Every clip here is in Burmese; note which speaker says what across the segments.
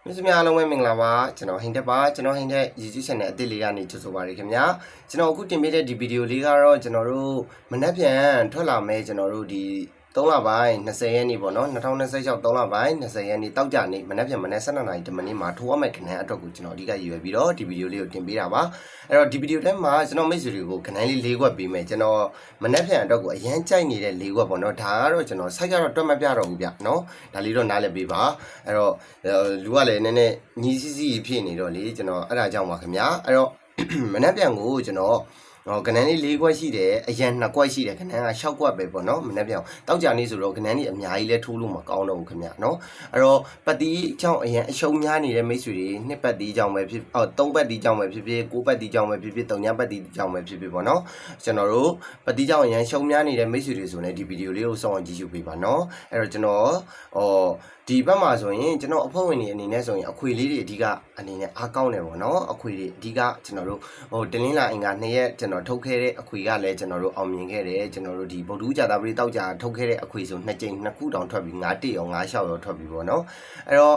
Speaker 1: Mr. များလုံးပဲမင်္ဂလာပါကျွန်တော်ဟိန်တက်ပါကျွန်တော်ဟိန်တက် YouTube channel အသစ်လေးကနေကြိုဆိုပါရခင်ဗျာကျွန်တော်အခုတင်ပေးတဲ့ဒီဗီဒီယိုလေးကတော့ကျွန်တော်တို့မနက်ဖြန်ထွက်လာမယ်ကျွန်တော်တို့ဒီ3လပိုင်း20ရက်နေ့ပေါ့နော်2026 3လပိုင်း20ရက်နေ့တောက်ကြနေ့မနက်ဖြန်မနက်12နာရီတမနေ့မှာထိုးရမယ့်ခဏန်းအတွက်ကိုကျွန်တော်အဓိကရည်ရွယ်ပြီးတော့ဒီဗီဒီယိုလေးကိုတင်ပေးတာပါအဲ့တော့ဒီဗီဒီယိုထဲမှာကျွန်တော်မိတ်ဆွေတွေကိုခဏန်းလေး၄ခွက်ပေးမယ်ကျွန်တော်မနက်ဖြန်အတွက်ကိုအရန်ကြိုက်နေတဲ့၄ခွက်ပေါ့နော်ဒါကတော့ကျွန်တော်စိုက်ကတော့တွက်မပြတော့ဘူးဗျနော်ဒါလေးတော့နားလည်ပေးပါအဲ့တော့လူကလည်းနည်းနည်းညီစီစီဖြစ်နေတော့လေကျွန်တော်အဲ့ဒါကြောင့်ပါခင်ဗျာအဲ့တော့မနက်ဖြန်ကိုကျွန်တော်ကနန်းလေး၄ခွက်ရှိတယ်အရန်2ခွက်ရှိတယ်ကနန်းက6ခွက်ပဲပေါ့နော်မနေ့ပြောင်တောက်ကြနေဆိုတော့ကနန်းကြီးအများကြီးလဲထိုးလို့မကောင်းတော့ဘူးခင်ဗျနော်အဲ့တော့ပတ်တီးကြောင့်အရန်အရှုံးများနေတဲ့မိတ်ဆွေတွေ2ပတ်တီးကြောင့်ပဲဖြစ်3ပတ်တီးကြောင့်ပဲဖြစ်ဖြစ်9ပတ်တီးကြောင့်ပဲဖြစ်ဖြစ်3ညပတ်တီးကြောင့်ပဲဖြစ်ဖြစ်ပေါ့နော်ကျွန်တော်တို့ပတ်တီးကြောင့်အရန်ရှုံးများနေတဲ့မိတ်ဆွေတွေဆိုရင်ဒီဗီဒီယိုလေးကိုစောင့်အောင်ကြည့်ရှုပေးပါနော်အဲ့တော့ကျွန်တော်ဒီဘက်မှာဆိုရင်ကျွန်တော်အဖွဲ့ဝင်တွေအနေနဲ့ဆိုရင်အခွေလေးတွေအဓိကအနေနဲ့အားကောင်းတယ်ပေါ့နော်အခွေတွေအဓိကကျွန်တော်တို့တင်းလင်းလာအင်္ဂါ2ရက်ကျွန်တော်ထုတ်ခဲ့တဲ့အခွေကလည်းကျွန်တော်တို့အောင်မြင်ခဲ့တယ်ကျွန်တော်တို့ဒီဗုဒ္ဓကြာတာပရိတောက်ကြာထုတ်ခဲ့တဲ့အခွေဆို2ကြိမ်2ခုတောင်ထွက်ပြီး9တိရော9လျှောက်ရောထွက်ပြီးပေါ့နော်အဲ့တော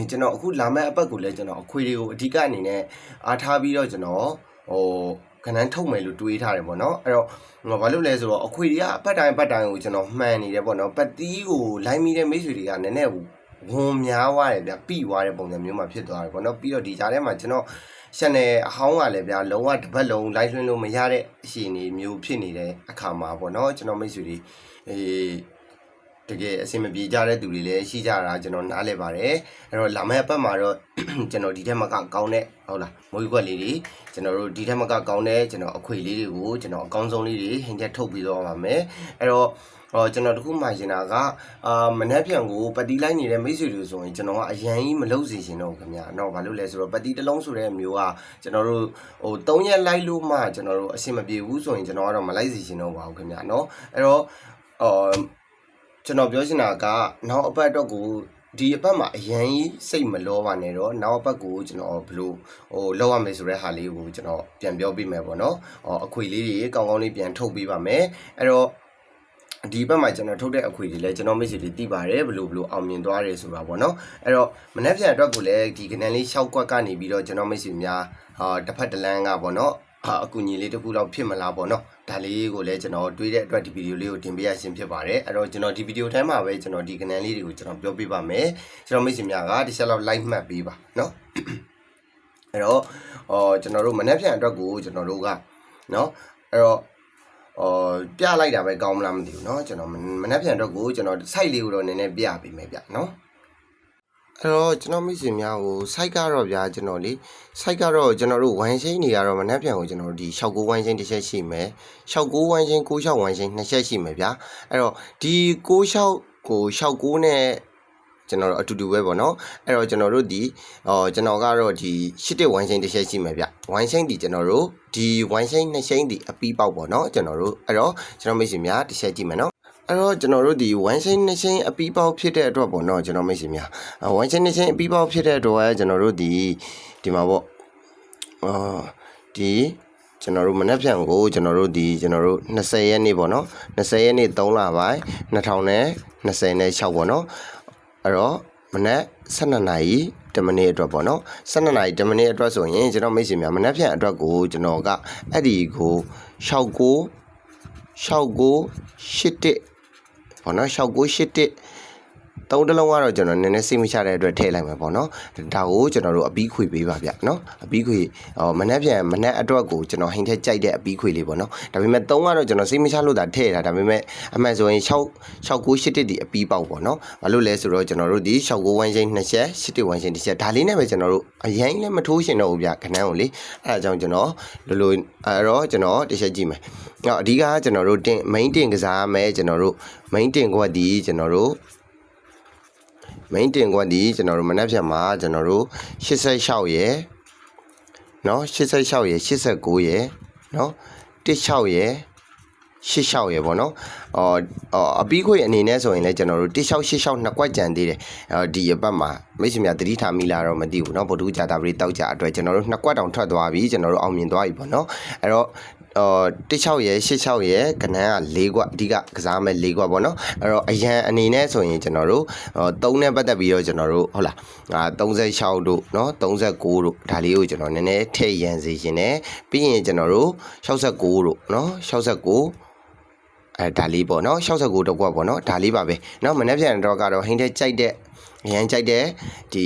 Speaker 1: ့ကျွန်တော်အခုလာမယ့်အပတ်ကိုလည်းကျွန်တော်အခွေတွေကိုအဓိကအနေနဲ့အားထားပြီးတော့ကျွန်တော်ခဏန်းထုတ်မယ်လို့တွေးထားတယ်ပေါ့နော်အဲ့တော့ဘာလို့လဲဆိုတော့အခွေတွေကအပတ်တိုင်းကိုကျွန်တော်မှန်နေတယ်ပေါ့နော်ပတ်တီးကိုလိုက်မိတဲ့မိတ်ဆွေတွေကနည်းနည်းဝန်များသွားတယ်ဗျပြီးသွားတဲ့ပုံစံမျိုးမှဖြစ်သွားတယ်ပေါ့နော်ပြီးတော့ဒီကြားထဲမှာကျွန်တော်channel အဟောင်းကလည်းဗျလုံးဝတစ်ပတ်လုံး live လွှင့်လို့မရတဲ့အရှင်နေမျိုးဖြစ်နေတဲ့အခါမှာပေါ့နော်ကျွန်တော်မိတ်ဆွေတွေတကယ်အဆင်မပြေကြတဲ့သူတွေလည်းရှိကြတာကျွန်တော်နားလည်ပါတယ်အဲ့တော့လာမယ့်အပတ်မှာတော့ကျွန်တော်ဒီထက်မကကောင်းတဲ့ဟုတ်လားမွေးခွက်လေးတွေကျွန်တော်တို့ဒီထက်မကကောင်းတဲ့ကျွန်တော်အခွေလေးတွေကိုကျွန်တော်အကောင်းဆုံးလေးတွေဟင်ချက်ထုတ်ပြီးတော့ပါမယ်အဲ့တော့ကျွန်တော်တခုမှရှင်တာကမနှက်ဖြန်ကိုပတ်တီးလိုက်နေတဲ့မိတ်ဆွေတွေဆိုရင်ကျွန်တော်ကအရန်ကြီးမလုပ်စီရှင်တော့ခင်ဗျာတော့ဘာလို့လဲဆိုတော့ပတ်တီးတစ်လုံးဆိုတဲ့မျိုးကကျွန်တော်တို့3ရက်လိုက်လို့မှကျွန်တော်တို့အဆင်မပြေဘူးဆိုရင်ကျွန်တော်ကတော့မလိုက်စီရှင်တော့ပါဘူးခင်ဗျာနော်အဲ့တော့ကျွန်တော်ပြောချင်တာကနောက်အပတ်တော့ကိုဒီအပတ်မှာအရန်ကြီးစိတ်မလောပါနဲ့တော့နောက်အပတ်ကိုကျွန်တော်ဘလို့လောက်ရမယ်ဆိုတဲ့ဟာလေးကိုကျွန်တော်ပြန်ပြောပြမယ်ပေါ့နော်အခွေလေးတွေကောင်းကောင်းလေးပြန်ထုတ်ပေးပါမယ်အဲ့တော့ဒီဘက်မှာကျွန်တော်ထုတ်တဲ့အခွေတွေလည်းကျွန်တော်မိတ်ဆွေတွေသိပါတယ်ဘလို့အောင်မြင်သွားတယ်ဆိုတာပေါ့နော်အဲ့တော့မနေ့ပြန်အတွက်ကိုလည်းဒီကနန်းလေး6ကွက်ကနေပြီးတော့ကျွန်တော်မိတ်ဆွေများတစ်ဖက်တစ်လမ်းကပေါ့နော်အကူညီလေးတစ်ခုတော့ဖြစ်မလားပေါ့နော်ဒါလေးကိုလည်းကျွန်တော်တွေးတဲ့အတွက်ဒီဗီဒီယိုလေးကိုတင်ပေးရခြင်းဖြစ်ပါတယ်အဲ့တော့ကျွန်တော်ဒီဗီဒီယိုထဲမှာပဲကျွန်တော်ဒီကနန်းလေးတွေကိုကျွန်တော်ပြောပြပါမယ်ကျွန်တော်မိတ်ဆွေများကတစ်ချက်လောက် like မှတ်ပေးပါနော်အဲ့တော့ကျွန်တော်တို့မနေ့ပြန်အတွက်ကိုကျွန်တော်တို့ကနော်အဲ့တော့ပြလိုက်တာပဲကောင်းမလားမသိဘူးเนาะကျွန်တော်မနေ့ပြန်တော့ကိုကျွန်တော် site လေးကိုတော့နည်းနည်းပြပေးမယ်ဗျเนาะအဲ့တော့ကျွန်တော်မိတ်ဆွေများကို site ကတော့ဗျာကျွန်တော်လေ site ကတော့ကျွန်တော်တို့ဝိုင်းချင်းတွေကတော့မနေ့ပြန်ကိုကျွန်တော်တို့ဒီ69ဝိုင်းချင်းတစ်ချက်ရှိမယ်69ဝိုင်းချင်း96ဝိုင်းချင်းနှစ်ချက်ရှိမယ်ဗျာအဲ့တော့ဒီ96ကို69နဲ့ကျွန်တော်တို့အတူတူပဲပေါ့နော်အဲ့တော့ကျွန်တော်တို့ဒီကျွန်တော်ကတော့ဒီ81ဝိုင်းချင်းတစ်ချက်ရှိမယ်ဗျဝိုင်းချင်းဒီကျွန်တော်တို့ဒီဝိုင်းချင်းနှစ်ချင်းဒီအပီးပေါက်ပေါ့နော်ကျွန်တော်တို့အဲ့တော့ကျွန်တော်မိတ်ဆွေများတစ်ချက်ကြည့်မယ်နော်အဲ့တော့ကျွန်တော်တို့ဒီဝိုင်းချင်းနှစ်ချင်းအပီးပေါက်ဖြစ်တဲ့အတွက်ပေါ့နော်ကျွန်တော်မိတ်ဆွေများဝိုင်းချင်းနှစ်ချင်းအပီးပေါက်ဖြစ်တဲ့အတွက်ကျွန်တော်တို့ဒီမှာပေါ့ဒီကျွန်တော်တို့မနေ့ပြန်ကိုကျွန်တော်တို့20ရက်နေ့ပေါ့နော်20ရက်နေ့3လပိုင်း2026ပေါ့နော်အဲ့တော့မနက်12နာရီ10မိနစ်အတွက်ပေါ့နော်12နာရီ10မိနစ်အတွက်ဆိုရင်ကျွန်တော်မိတ်ဆွေများမနက်ဖြန်အတွက်ကိုကျွန်တော်ကအဲ့ဒီကို6981ပေါ့နော်6981သုံးတလုံးကတော့ကျွန်တော်နည်းနည်းစိတ်မချတဲ့အတွက်ထည့်လိုက်မှာပေါ့နော်ဒါကိုကျွန်တော်တို့အပီးခွေပေးပါဗျနော်အပီးခွေမနက်အတွက်ကိုကျွန်တော်ဟိန်ထက်ကြိုက်တဲ့အပီးခွေလေးပေါ့နော်ဒါပေမဲ့3ကတော့ကျွန်တော်စိတ်မချလို့ဒါထည့်တာဒါပေမဲ့အမှန်ဆိုရင်6981ဒီအပီးပေါက်ပေါ့နော်ဘာလို့လဲဆိုတော့ကျွန်တော်တို့ဒီ69ဝိုင်းချင်း2ချက်81ဝိုင်းချင်း1ချက်ဒါလေးနဲ့ပဲကျွန်တော်တို့အရင်လည်းမထိုးရှင်တော့ဘူးဗျခဏန်းကိုလေအဲဒါကြောင့်ကျွန်တော်လိုအဲ့တော့ကျွန်တော်တစ်ချက်ကြည့်မယ်အဓိကကျွန်တော်တို့main တင်ကစားမယ်ကျွန်တော်တို့ main တင်ကွက်ဒီကျွန်တော်တို့main တင်ကွက်ဒီကျွန်တော်တို့မနက်ဖြန်မှာကျွန်တော်တို့86ရယ်เนาะ86ရယ်89ရယ်เนาะ16ရယ်86ရယ်ပေါ့နော်အပီးခွေအနေနဲ့ဆိုရင်လည်းကျွန်တော်တို့1686နှစ်ကွက်ကြံသေးတယ်ဒီအပတ်မှာမိတ်ဆွေများသတိထားမိလားတော့မသိဘူးเนาะဗုဒ္ဓကြာတာပရိတောက်ကြအတွက်ကျွန်တော်တို့နှစ်ကွက်တောင်ထွက်သွားပြီကျွန်တော်တို့အောင်မြင်သွားပြီပေါ့နော်အဲ့တော့ 16ရဲ့86ရဲ့ကနန်းက4ကွအဓိကကစားမဲ့4ကွပေါ့နော်အဲ့တော့အရန်အနေနဲ့ဆိုရင်ကျွန်တော်တို့3နဲ့ပတ်သက်ပြီးတော့ကျွန်တော်တို့ဟုတ်လား36တို့เนาะ39တို့ဒါလေးကိုကျွန်တော်နည်းနည်းထည့်ရန်စေခြင်းနဲ့ပြီးရင်ကျွန်တော်တို့69တို့เนาะ69ဒါလေးပေါ့နော်69တော့ကွပေါ့နော်ဒါလေးပါပဲเนาะမနေ့ပြန်တော့ကတော့ဟင်းတဲ့ကြိုက်တဲ့အရန်ကြိုက်တဲ့ဒီ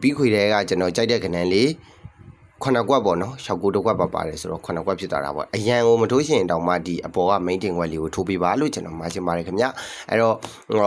Speaker 1: ပြီးခွေတွေကကျွန်တော်ကြိုက်တဲ့ကနန်းလေးခုနကွက်ပေါ့နော်69တော့ကွက်ပါပါတယ်ဆိုတော့ခုနကွက်ဖြစ်သွားတာပေါ့အရန်ကိုမထိုးရှင်တောင်မှဒီအပေါ်က main တင်ကွက်လေးကိုထိုးပေးပါလို့ကျွန်တော်မှာချင်ပါတယ်ခင်ဗျအဲ့တော့ကျွန်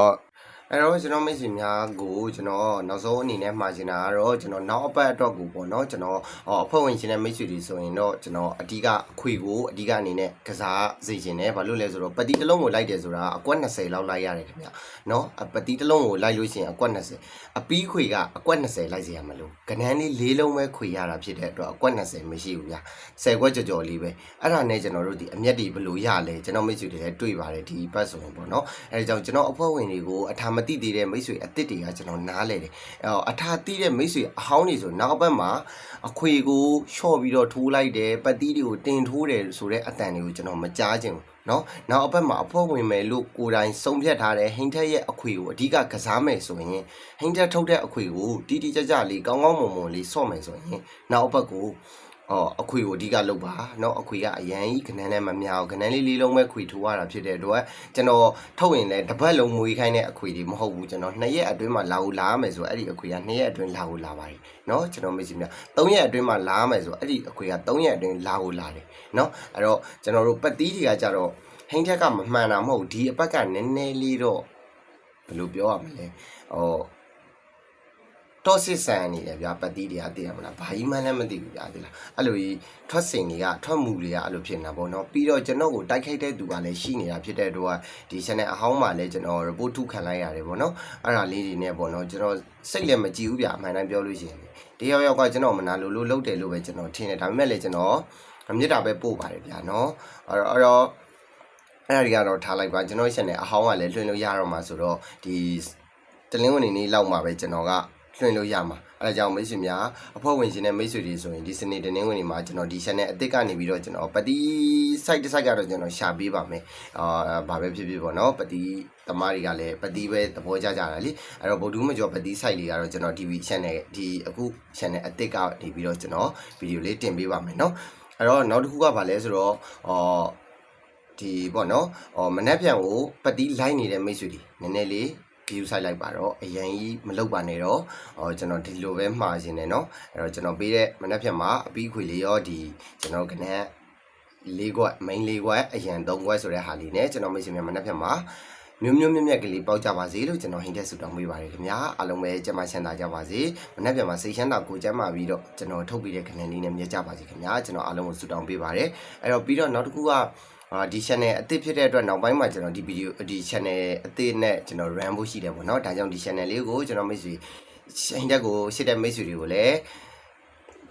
Speaker 1: တော်မိတ်ဆွေများကိုကျွန်တော်နောက်ဆုံးအနေနဲ့မှာချင်တာကတော့ကျွန်တော်နောက်အပတ်အတွက်ကိုပေါ့နော်ကျွန်တော်အဖွဲ့ဝင်ရှင်တဲ့မိတ်ဆွေတွေဆိုရင်တော့ကျွန်တော်အဓိကအခွေကိုအဓိကအနေနဲ့ကစားစေချင်တယ်ဘာလို့လဲဆိုတော့ပတိတစ်လုံးကိုလိုက်တယ်ဆိုတာအကွက်20လောက်လိုက်ရတယ်ခင်ဗျနော်ပတိတစ်လုံးကိုလိုက်လို့ရှိရင်အကွက်20အပီးခွေကအကွက်20လိုက်စေရမလို့ကနန်းလေး၄လုံးပဲခွေရတာဖြစ်တဲ့အတွက်အကွက်20မရှိဘူးဗျာ10ကွက်ကြော်လေးပဲအဲ့ဒါနဲ့ကျွန်တော်တို့ဒီအမျက်တွေဘယ်လိုရလဲကျွန်တော်မိတ်ဆွေတွေလည်းတွေ့ပါတယ်ဒီပတ်ဆိုရင်ပေါ့နော်အဲဒါကြောင့်ကျွန်တော်အဖွဲ့ဝင်တွေကိုအထာမတိသေးတဲ့မိတ်ဆွေအစ်စ်တွေကကျွန်တော်နားလဲတယ်အထာတိတဲ့မိတ်ဆွေအဟောင်းတွေဆိုနောက်ဘက်မှာအခွေကိုလျှော့ပြီးတော့ထိုးလိုက်တယ်ပတိတွေကိုတင်ထိုးတယ်ဆိုတဲ့အတန်တွေကိုကျွန်တော်မကြားချင်ဘူးနော်နောက်အဘက်မှာအဖွဲ့ဝင်မယ်လို့ကိုယ်တိုင်ဆုံးဖြတ်ထားတဲ့ဟင်းထက်ရဲ့အခွေကိုအဓိကကစားမယ်ဆိုရင်ဟင်းထက်ထုတ်တဲ့အခွေကိုတီးတီးကြကြလေးကောင်းကောင်းမွန်မွန်လေးဆော့မယ်ဆိုရင်နောက်အဘက်ကိုအခွေကိုအဓိကလုပ်ပါเนาะအခွေကအရန်ကြီးခဏန်းနဲ့မမြောက်ခဏန်းလေးလေးလုံးပဲခွေထိုးရတာဖြစ်တဲ့အတွက်ကျွန်တော်ထုတ်ရင်လည်းတစ်ပတ်လုံးမွေးခိုင်းတဲ့အခွေတွေမဟုတ်ဘူးကျွန်တော်2ရက်အတွင်းမှာလာရမယ်ဆိုအဲ့ဒီအခွေက2ရက်အတွင်းလာပါတယ်เนาะကျွန်တော်မေ့စီများ3ရက်အတွင်းမှာလာရမယ်ဆိုအဲ့ဒီအခွေက3ရက်အတွင်းလာတယ်เนาะအဲ့တော့ကျွန်တော်တို့ပတ်တီးတွေကကြတော့ဟင်းထက်ကမမှန်တာမဟုတ်ဒီအပတ်ကနည်းနည်းလေးတော့ဘယ်လိုပြောရမလဲတော့စစ်ဆန်နေတယ်ဗျာပတ်တီးတွေကသိရမလားဘာကြီးမှလည်းမသိဘူးဗျာဒီလားအဲ့လိုကြီးထွက်စင်တွေကထွက်မှုတွေကအဲ့လိုဖြစ်နေတာပေါ့နော်ပြီးတော့ကျွန်တော်ကိုတိုက်ခိုက်တဲ့သူကလည်းရှိနေတာဖြစ်တဲ့အတွက်ဒီ channel အဟောင်းမှာလည်းကျွန်တော် report ထုခံလိုက်ရတယ်ပေါ့နော်အဲ့ဒါလေးတွေနဲ့ပေါ့နော်ကျွန်တော်စိတ်လည်းမကြည့်ဘူးဗျာအမှန်တမ်းပြောလို့ရှိရင်တယောက်ကကျွန်တော်မနာလို့လုပ်တယ်လို့ပဲကျွန်တော်ထင်တယ်ဒါပေမဲ့လည်းကျွန်တော်မြစ်တာပဲပို့ပါတယ်ဗျာနော်အဲ့တော့အဲ့ဒီကတော့ထားလိုက်ပါကျွန်တော် channel အဟောင်းကလည်းလွှင့်လို့ရတော့မှာဆိုတော့ဒီတလင်းဝင်နေလောက်မှာပဲကျွန်တော်ကလွှင့်လို့ရမှာအဲဒါကြောင့်မိတ်ဆွေများအဖွဲ့ဝင်ရှင်တဲ့မိတ်ဆွေတွေဆိုရင်ဒီစနေတနင်္ဂနွေနေ့မှာကျွန်တော်ဒီ channel အသစ်ကနေပြီးတော့ကျွန်တော်ပတိ site တစ် site ကတော့ကျွန်တော်ရှာပေးပါမယ်ဘာပဲဖြစ်ဖြစ်ပေါ့နော်ပတိသမားတွေကလည်းပတိပဲသဘောကျကြတာလीအဲ့တော့ဗုဒ္ဓမကျော်ပတိ site လေးကတော့ကျွန်တော် TV channel ဒီအခု channel အသစ်ကနေပြီးတော့ကျွန်တော်ဗီဒီယိုလေးတင်ပေးပါမယ်နော်အဲ့တော့နောက်တစ်ခုကဘာလဲဆိုတော့ဒီပေါ့နော်မနှက်ပြန်ကိုပတိလိုက်နေတဲ့မိတ်ဆွေတွေနည်းနည်းလေးview site လိုက်ပါတော့အရင်ကြီးမလုပ်ပါနဲ့တော့ကျွန်တော်ဒီလိုပဲမှာရှင်တယ်เนาะအဲ့တော့ကျွန်တော်ပေးတဲ့မနှက်ဖြတ်မှာအပီးခွေလေးရောဒီကျွန်တော်ကနန်း၄ခွက် main ၄ခွက်အရင်၃ခွက်ဆိုတဲ့ဟာလေးနဲ့ကျွန်တော်မိတ်ဆွေများမနှက်ဖြတ်မှာမျိုးမြက်ကလေးပေါက်ကြပါစေလို့ကျွန်တော်ဟင်းတဲ့ဆုတောင်းပေးပါတယ်ခင်ဗျာအားလုံးပဲကျမချမ်းသာကြပါစေမနှက်ဖြတ်မှာစိတ်ချမ်းသာကိုကျမ်းမာပြီးတော့ကျွန်တော်ထုတ်ပေးတဲ့ခဏလေးနဲ့မြတ်ကြပါစေခင်ဗျာကျွန်တော်အားလုံးကိုဆုတောင်းပေးပါတယ်အဲ့တော့ပြီးတော့နောက်တစ်ခုကဒီ channel အသစ်ဖြစ်တဲ့အတွက်နောက်ပိုင်းမှာကျွန်တော်ဒီ video ဒီ channel အသစ်နဲ့ကျွန်တော် run ဖို့ရှိတယ်ပေါ့နော်ဒါကြောင့်ဒီ channel လေးကိုကျွန်တော်မိတ်ဆွေဟင်းတက်ကိုရှစ်တဲ့မိတ်ဆွေတွေကိုလည်း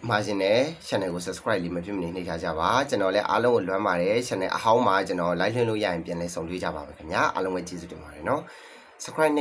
Speaker 1: မှာရှင်တဲ့ channel ကို subscribe လေးမဖြစ်မနေနှိပ်ထားကြပါကျွန်တော်လည်းအားလုံးကိုလွမ်းပါတယ် channel အဟောင်းမှာကျွန်တော် live လွှင့်လို့ရရင်ပြန်လဲဆုံတွေ့ကြပါမယ်ခင်ဗျာအားလုံးပဲကျေးဇူးတင်ပါတယ်နော် subscribe